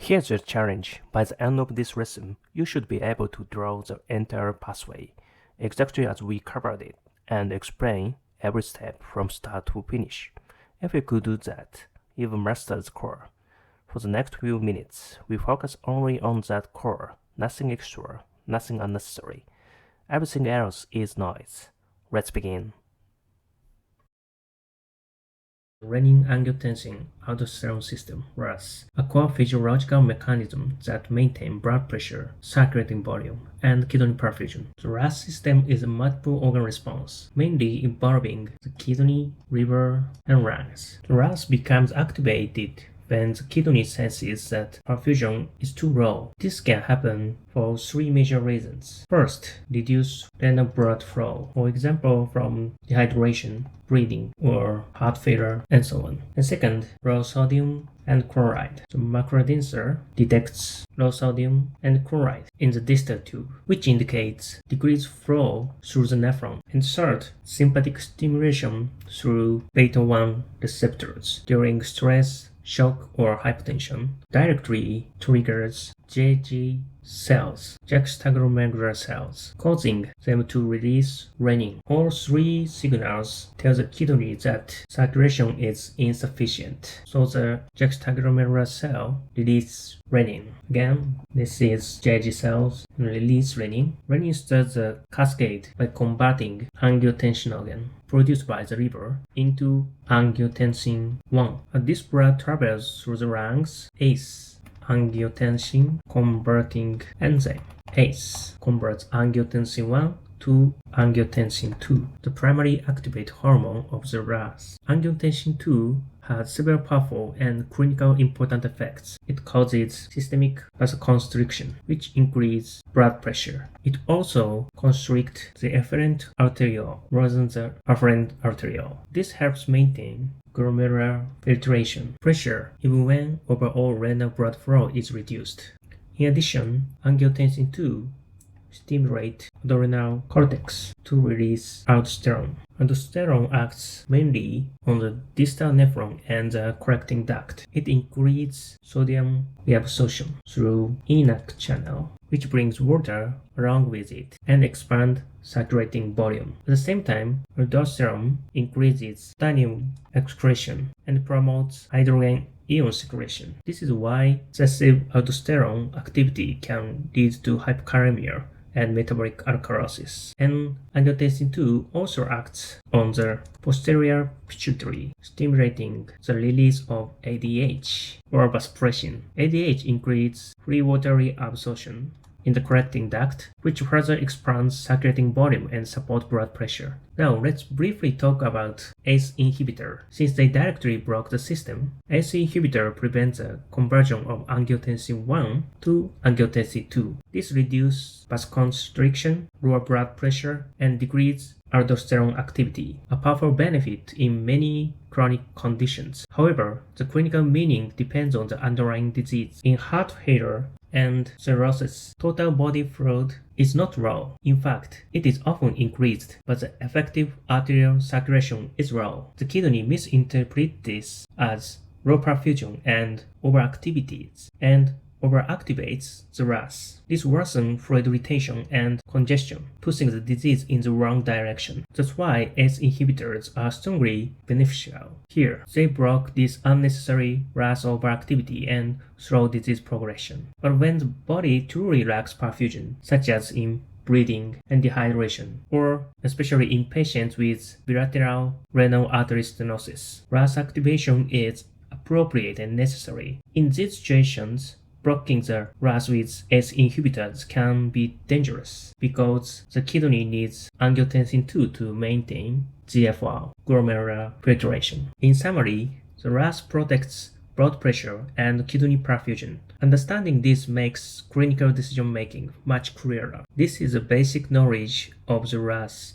Here's the challenge. By the end of this lesson, you should be able to draw the entire pathway, exactly as we covered it, and explain every step from start to finish. If you could do that, you've mastered the core. For the next few minutes, we focus only on that core, nothing extra, nothing unnecessary. Everything else is noise. Let's begin. Renin-Angiotensin-Aldosterone System, RAAS, a core physiological mechanism that maintains blood pressure, circulating volume, and kidney perfusion. The RAAS system is a multiple organ response, mainly involving the kidney, liver, and lungs. The RAAS becomes activated when the kidney senses that perfusion is too low. This can happen for three major reasons. First, reduced renal blood flow, for example from dehydration, bleeding, or heart failure, and so on. And second, low sodium and chloride. The macrodensor detects low sodium and chloride in the distal tube, which indicates decreased flow through the nephron. And third, sympathetic stimulation through beta-1 receptors during stress, shock, or hypotension directly triggers JG cells, juxtaglomerular cells, causing them to release renin. All three signals tell the kidney that circulation is insufficient, so the juxtaglomerular cell releases renin. Again, this is JG cells release renin. Renin starts the cascade by converting angiotensinogen produced by the liver into angiotensin-1. This blood travels through the lungs. ACE, angiotensin converting enzyme. ACE converts angiotensin-1 to angiotensin-2, the primary activate hormone of the RAAS. Angiotensin-2 has several powerful and clinically important effects. It causes systemic vasoconstriction, which increases blood pressure. It also constricts the efferent arteriole rather than the afferent arteriole. This helps maintain glomerular filtration pressure even when overall renal blood flow is reduced. In addition, angiotensin-2 stimulate adrenal cortex to release aldosterone. Aldosterone acts mainly on the distal nephron and the collecting duct. It increases sodium reabsorption through iliac channel, which brings water along with it and expands circulating volume. At the same time, aldosterone increases titanium excretion and promotes hydrogen ion secretion. This is why excessive aldosterone activity can lead to hypokalemia and metabolic alkalosis. And angiotensin-2 also acts on the posterior pituitary, stimulating the release of ADH or vasopressin. ADH increases free water reabsorption in the collecting duct, which further expands circulating volume and supports blood pressure. Now let's briefly talk about ACE inhibitor. Since they directly block the system, ACE inhibitor prevents the conversion of angiotensin-1 to angiotensin-2. This reduces vasoconstriction, lower blood pressure, and decreases aldosterone activity, a powerful benefit in many chronic conditions. However, the clinical meaning depends on the underlying disease. In heart failure and cirrhosis, total body fluid is not low. In fact, it is often increased, but the effective arterial circulation is low. The kidney misinterprets this as low perfusion and overactivities, and overactivates the RAAS. This worsens fluid retention and congestion, pushing the disease in the wrong direction. That's why ACE inhibitors are strongly beneficial. Here, they block this unnecessary RAAS overactivity and slow disease progression. But when the body truly lacks perfusion, such as in bleeding and dehydration, or especially in patients with bilateral renal artery stenosis, RAAS activation is appropriate and necessary. In these situations, blocking the RAAS with ACE inhibitors can be dangerous because the kidney needs angiotensin-2 to maintain GFR, glomerular filtration. In summary, the RAAS protects blood pressure and kidney perfusion. Understanding this makes clinical decision-making much clearer. This is the basic knowledge of the RAAS